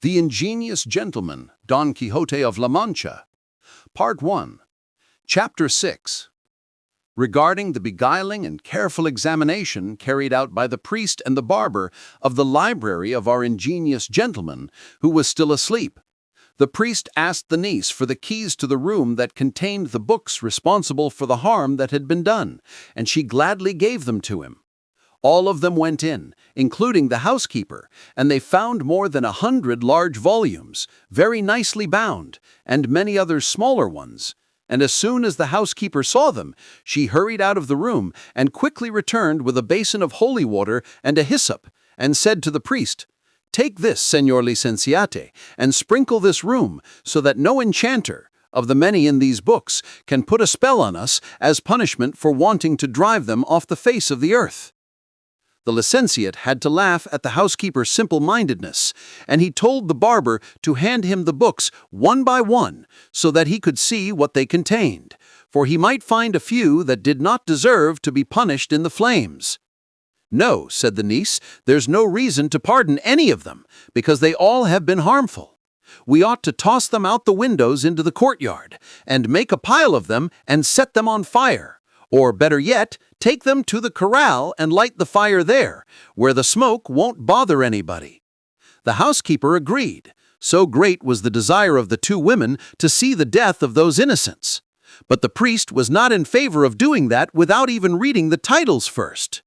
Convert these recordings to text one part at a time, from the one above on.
The Ingenious Gentleman, Don Quixote of La Mancha. Part 1. Chapter 6. Regarding the beguiling and careful examination carried out by the priest and the barber of the library of our ingenious gentleman, who was still asleep, the priest asked the niece for the keys to the room that contained the books responsible for the harm that had been done, and she gladly gave them to him. All of them went in, including the housekeeper, and they found more than 100 large volumes, very nicely bound, and many others smaller ones. And as soon as the housekeeper saw them, she hurried out of the room and quickly returned with a basin of holy water and a hyssop, and said to the priest, "Take this, Señor Licenciate, and sprinkle this room, so that no enchanter, of the many in these books, can put a spell on us as punishment for wanting to drive them off the face of the earth." The licentiate had to laugh at the housekeeper's simple-mindedness, and he told the barber to hand him the books one by one so that he could see what they contained, for he might find a few that did not deserve to be punished in the flames. "No," said the niece, "there's no reason to pardon any of them, because they all have been harmful. We ought to toss them out the windows into the courtyard, and make a pile of them and set them on fire. Or, better yet, take them to the corral and light the fire there, where the smoke won't bother anybody." The housekeeper agreed. So great was the desire of the two women to see the death of those innocents. But the priest was not in favor of doing that without even reading the titles first.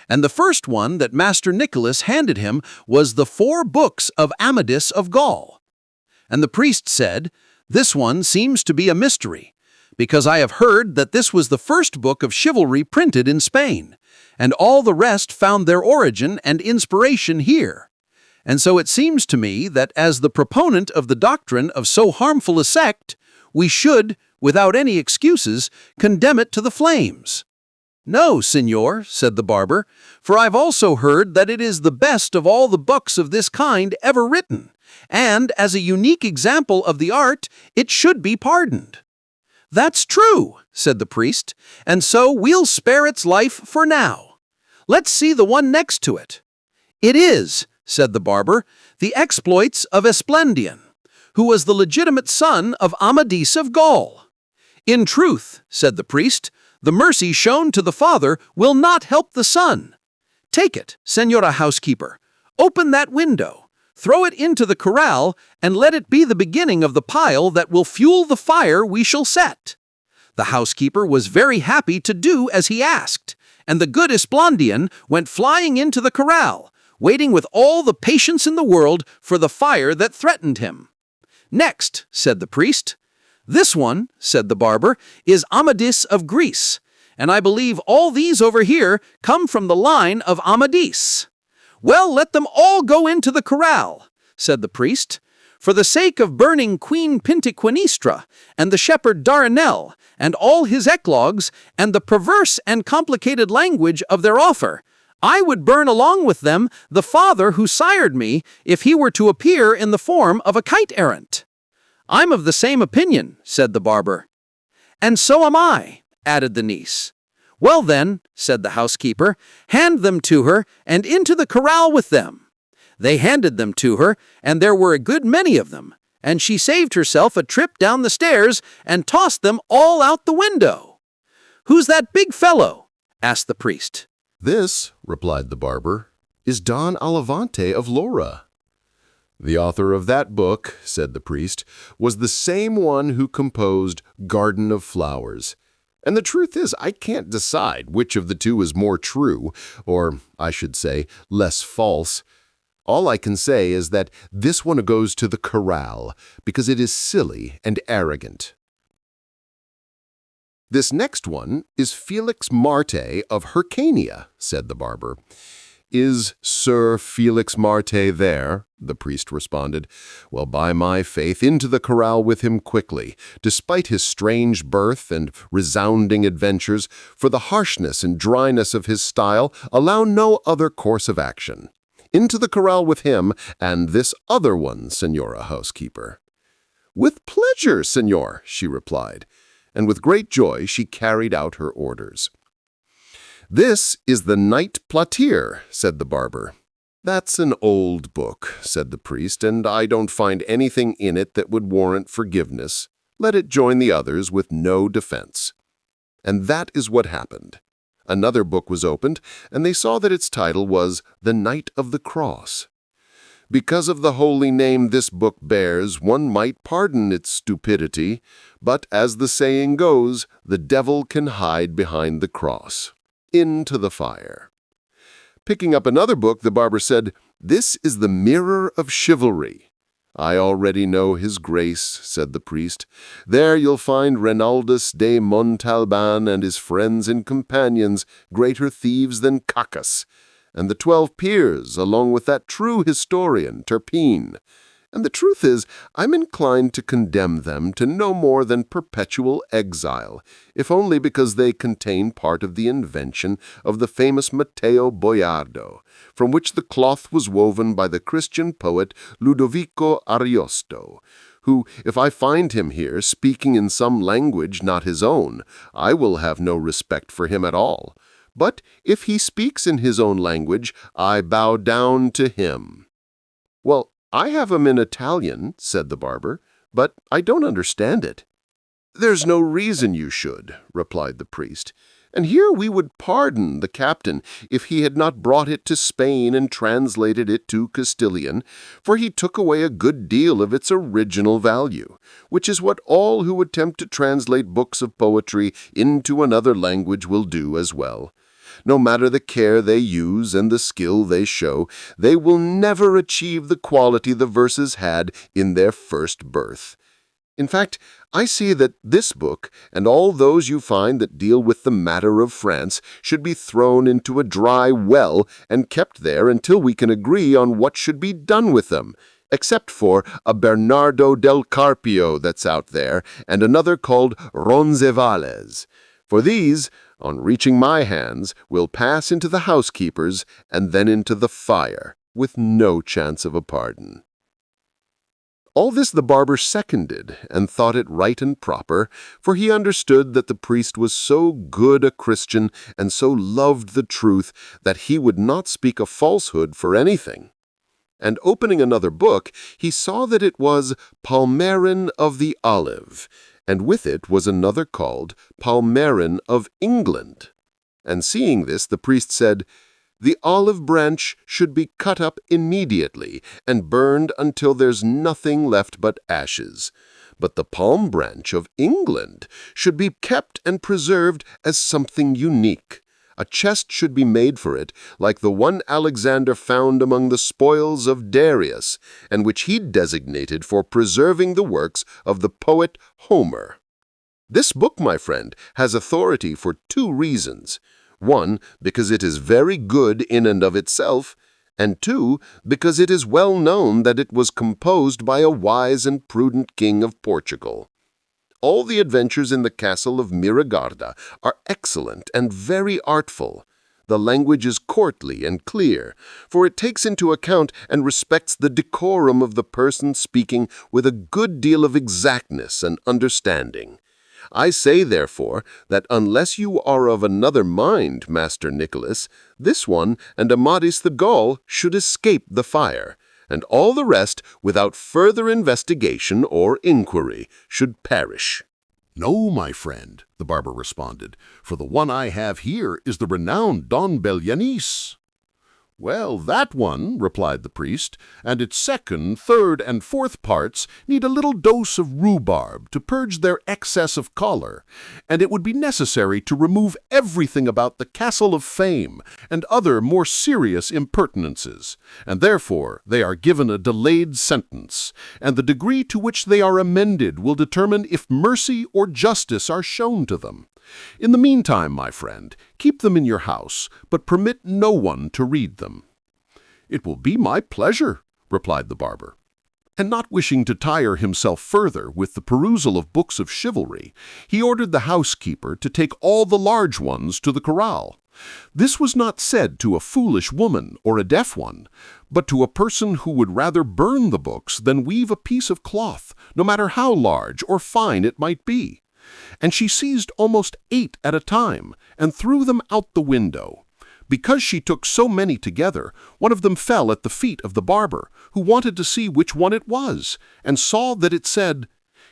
And the first one that Master Nicholas handed him was the 4 books of Amadis of Gaul. And the priest said, "This one seems to be a mystery, because I have heard that this was the first book of chivalry printed in Spain, and all the rest found their origin and inspiration here. And so it seems to me that as the proponent of the doctrine of so harmful a sect, we should, without any excuses, condemn it to the flames." "No, Signor," said the barber, "for I've also heard that it is the best of all the books of this kind ever written, and as a unique example of the art, it should be pardoned." "That's true," said the priest, "and so we'll spare its life for now. Let's see the one next to it." "It is," said the barber, "the exploits of Esplendian, who was the legitimate son of Amadis of Gaul." "In truth," said the priest, "the mercy shown to the father will not help the son. Take it, Señora Housekeeper, open that window, throw it into the corral, and let it be the beginning of the pile that will fuel the fire we shall set." The housekeeper was very happy to do as he asked, and the good Esplandian went flying into the corral, waiting with all the patience in the world for the fire that threatened him. "Next," said the priest. "This one," said the barber, "is Amadis of Greece, and I believe all these over here come from the line of Amadis." "Well, let them all go into the corral," said the priest, "for the sake of burning Queen Pintiquinistra and the shepherd Daranel and all his eclogues and the perverse and complicated language of their offer. I would burn along with them the father who sired me if he were to appear in the form of a knight-errant." "I'm of the same opinion," said the barber. "And so am I," added the niece. "Well then," said the housekeeper, "hand them to her and into the corral with them." They handed them to her, and there were a good many of them, and she saved herself a trip down the stairs and tossed them all out the window. "Who's that big fellow?" asked the priest. "This," replied the barber, "is Don Alavante of Lora." "The author of that book," said the priest, "was the same one who composed Garden of Flowers. And the truth is, I can't decide which of the two is more true, or, I should say, less false. All I can say is that this one goes to the corral, because it is silly and arrogant." "This next one is Felix Marte of Hyrcania," said the barber. "Is Sir Felix Marte there?" the priest responded. "Well, by my faith, into the corral with him quickly, despite his strange birth and resounding adventures, for the harshness and dryness of his style allow no other course of action. Into the corral with him and this other one, Señora Housekeeper." "With pleasure, Señor," she replied, and with great joy she carried out her orders. "This is the Knight Platir," said the barber. "That's an old book," said the priest, "and I don't find anything in it that would warrant forgiveness. Let it join the others with no defense." And that is what happened. Another book was opened, and they saw that its title was The Knight of the Cross. Because of the holy name this book bears, one might pardon its stupidity, but as the saying goes, the devil can hide behind the cross. Into the fire. Picking up another book, the barber said, "This is the mirror of chivalry." "I already know his grace," said the priest. "There you'll find Reinaldus de Montalban and his friends and companions, greater thieves than Cacus, and the 12 peers, along with that true historian, Turpin. And the truth is, I'm inclined to condemn them to no more than perpetual exile, if only because they contain part of the invention of the famous Matteo Boiardo, from which the cloth was woven by the Christian poet Ludovico Ariosto, who, if I find him here speaking in some language not his own, I will have no respect for him at all. But if he speaks in his own language, I bow down to him." "Well, I have him in Italian," said the barber, "but I don't understand it." "There's no reason you should," replied the priest, "and here we would pardon the captain if he had not brought it to Spain and translated it to Castilian, for he took away a good deal of its original value, which is what all who attempt to translate books of poetry into another language will do as well. No matter the care they use and the skill they show, they will never achieve the quality the verses had in their first birth. In fact, I see that this book, and all those you find that deal with the matter of France, should be thrown into a dry well and kept there until we can agree on what should be done with them, except for a Bernardo del Carpio that's out there, and another called Roncesvalles. For these, on reaching my hands, will pass into the housekeeper's and then into the fire, with no chance of a pardon." All this the barber seconded, and thought it right and proper, for he understood that the priest was so good a Christian and so loved the truth that he would not speak a falsehood for anything. And opening another book, he saw that it was Palmerin of the Olive, and with it was another called Palmerin of England. And seeing this, the priest said, "The olive branch should be cut up immediately and burned until there's nothing left but ashes. But the palm branch of England should be kept and preserved as something unique. A chest should be made for it, like the one Alexander found among the spoils of Darius, and which he designated for preserving the works of the poet Homer. This book, my friend, has authority for 2 reasons. 1, because it is very good in and of itself, and 2, because it is well known that it was composed by a wise and prudent king of Portugal. All the adventures in the castle of Miragarda are excellent and very artful. The language is courtly and clear, for it takes into account and respects the decorum of the person speaking with a good deal of exactness and understanding. I say, therefore, that unless you are of another mind, Master Nicholas, this one and Amadis the Gaul should escape the fire, and all the rest, without further investigation or inquiry, should perish." "No, my friend," the barber responded, "for the one I have here is the renowned Don Bellianis." "Well, that one," replied the priest, "and its second, third, and fourth parts need a little dose of rhubarb to purge their excess of choler, and it would be necessary to remove everything about the Castle of Fame and other more serious impertinences, and therefore they are given a delayed sentence, and the degree to which they are amended will determine if mercy or justice are shown to them. In the meantime, my friend, keep them in your house, but permit no one to read them." "It will be my pleasure," replied the barber. And not wishing to tire himself further with the perusal of books of chivalry, he ordered the housekeeper to take all the large ones to the corral. This was not said to a foolish woman or a deaf one, but to a person who would rather burn the books than weave a piece of cloth, no matter how large or fine it might be. And she seized almost 8 at a time, and threw them out the window. Because she took so many together, one of them fell at the feet of the barber, who wanted to see which one it was, and saw that it said,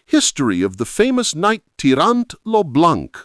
"History of the famous knight Tirant lo Blanc."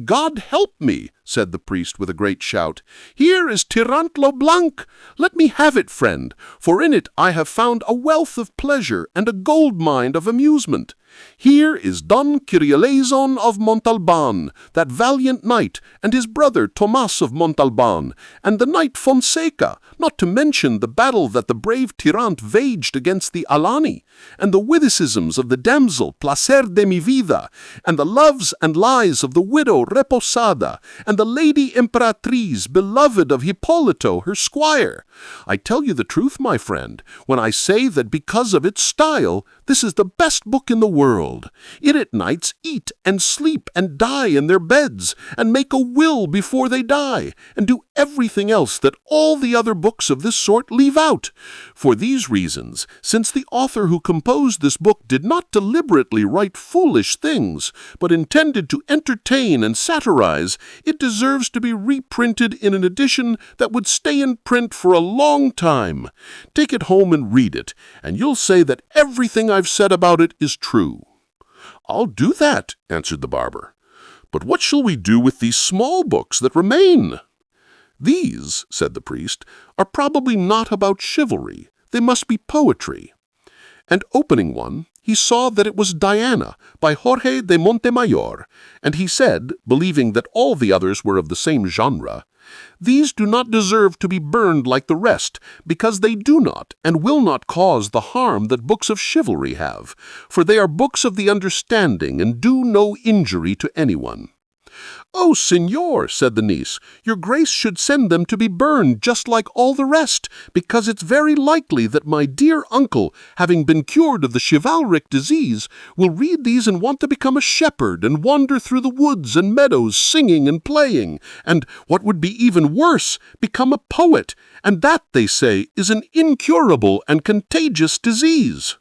"God help me," said the priest with a great shout. "Here is Tirant lo Blanc. Let me have it, friend, for in it I have found a wealth of pleasure and a gold mine of amusement. Here is Don Kirrielazon of Montalban, that valiant knight, and his brother Tomas of Montalban, and the knight Fonseca, not to mention the battle that the brave Tirant waged against the Alani, and the witticisms of the damsel Placer de mi vida, and the loves and lies of the widow Reposada, and the lady Imperatriz, beloved of Hippolito, her squire. I tell you the truth, my friend, when I say that because of its style, this is the best book in the world. In it knights eat and sleep and die in their beds, and make a will before they die, and do everything else that all the other books of this sort leave out. For these reasons, since the author who composed this book did not deliberately write foolish things, but intended to entertain and satirize, it deserves to be reprinted in an edition that would stay in print for a long time. Take it home and read it, and you'll say that everything I've said about it is true." "I'll do that," answered the barber. "But what shall we do with these small books that remain?" "These," said the priest, "are probably not about chivalry. They must be poetry." And opening one, he saw that it was Diana by Jorge de Montemayor, and he said, believing that all the others were of the same genre, "These do not deserve to be burned like the rest, because they do not and will not cause the harm that books of chivalry have, for they are books of the understanding and do no injury to anyone." "Oh, Signor," said the niece, "your grace should send them to be burned just like all the rest, because it's very likely that my dear uncle, having been cured of the chivalric disease, will read these and want to become a shepherd and wander through the woods and meadows singing and playing, and, what would be even worse, become a poet, and that, they say, is an incurable and contagious disease."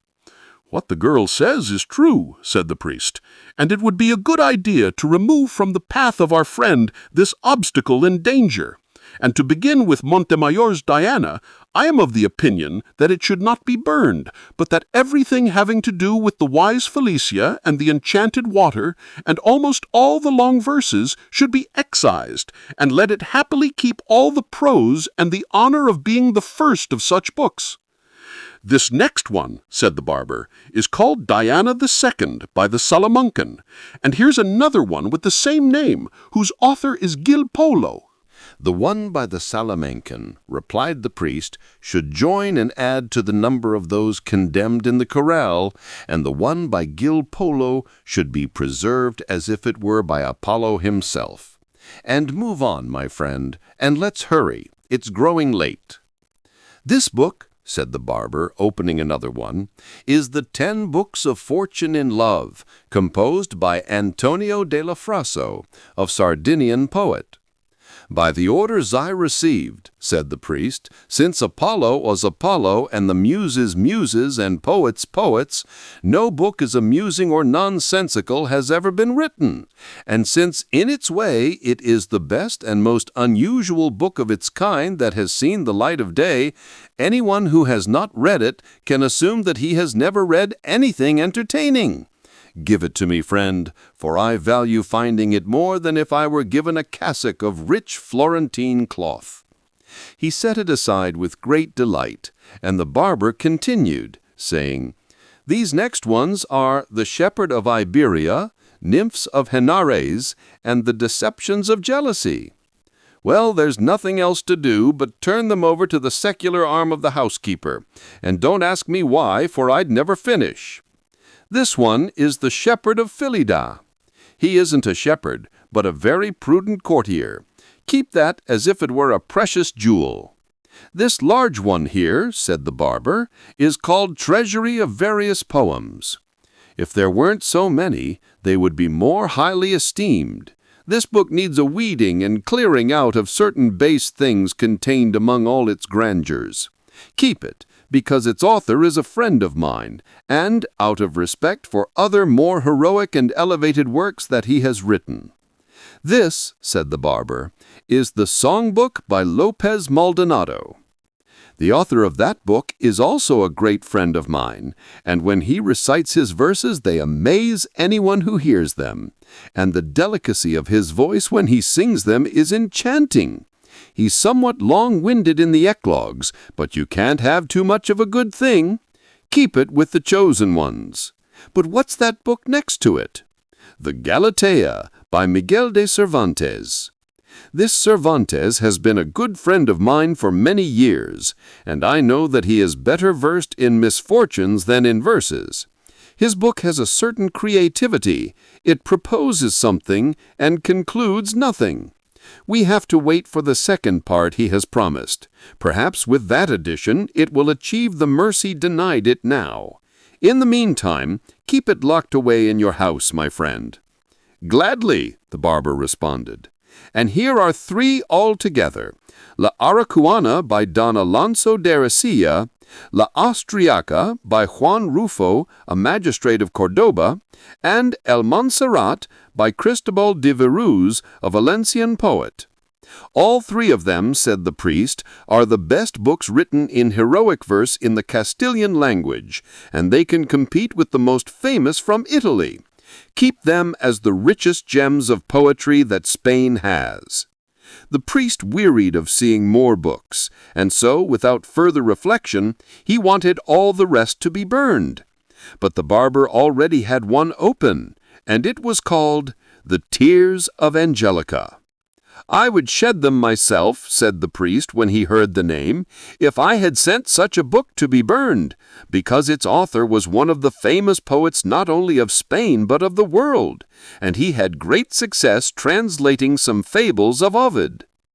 "What the girl says is true," said the priest, "and it would be a good idea to remove from the path of our friend this obstacle and danger. And to begin with Montemayor's Diana, I am of the opinion that it should not be burned, but that everything having to do with the wise Felicia and the enchanted water, and almost all the long verses, should be excised, and let it happily keep all the prose and the honor of being the first of such books." "This next one," said the barber, "is called Diana the Second by the Salamancan, and here's another one with the same name, whose author is Gil Polo." "The one by the Salamancan," replied the priest, "should join and add to the number of those condemned in the corral, and the one by Gil Polo should be preserved as if it were by Apollo himself. And move on, my friend, and let's hurry. It's growing late." "This book," said the barber, opening another one, "is the 10 Books of Fortune in Love, composed by Antonio de la Frasso, of Sardinian poet." "By the orders I received," said the priest, "since Apollo was Apollo and the Muses Muses and poets poets, no book as amusing or nonsensical has ever been written, and since in its way it is the best and most unusual book of its kind that has seen the light of day, anyone who has not read it can assume that he has never read anything entertaining. Give it to me, friend, for I value finding it more than if I were given a cassock of rich Florentine cloth." He set it aside with great delight, and the barber continued, saying, "These next ones are The Shepherd of Iberia, Nymphs of Henares, and The Deceptions of Jealousy. Well, there's nothing else to do but turn them over to the secular arm of the housekeeper, and don't ask me why, for I'd never finish. This one is the Shepherd of Philida. He isn't a shepherd, but a very prudent courtier. Keep that as if it were a precious jewel. This large one here," said the barber, "is called Treasury of Various Poems. If there weren't so many, they would be more highly esteemed. This book needs a weeding and clearing out of certain base things contained among all its grandeurs. Keep it, because its author is a friend of mine, and out of respect for other more heroic and elevated works that he has written. "This," said the barber, "is the Songbook by Lopez Maldonado. The author of that book is also a great friend of mine, and when he recites his verses they amaze anyone who hears them, and the delicacy of his voice when he sings them is enchanting. He's somewhat long-winded in the eclogues, but you can't have too much of a good thing. Keep it with the chosen ones. But what's that book next to it?" "The Galatea, by Miguel de Cervantes. This Cervantes has been a good friend of mine for many years, and I know that he is better versed in misfortunes than in verses. His book has a certain creativity. It proposes something and concludes nothing. We have to wait for the second part he has promised. Perhaps with that addition it will achieve the mercy denied it now. In the meantime, keep it locked away in your house, my friend." "Gladly," the barber responded. "And here are 3 altogether: La Aracuana by Don Alonso de Ercilla, La Austriaca by Juan Rufo, a magistrate of Cordoba, and El Montserrat by Cristobal de Viruz, a Valencian poet. All 3 of them," said the priest, "are the best books written in heroic verse in the Castilian language, and they can compete with the most famous from Italy. Keep them as the richest gems of poetry that Spain has." The priest wearied of seeing more books, and so, without further reflection, he wanted all the rest to be burned. But the barber already had one open, and it was called The Tears of Angelica. "I would shed them myself," said the priest when he heard the name, "if I had sent such a book to be burned, because its author was one of the famous poets not only of Spain but of the world, and he had great success translating some fables of Ovid.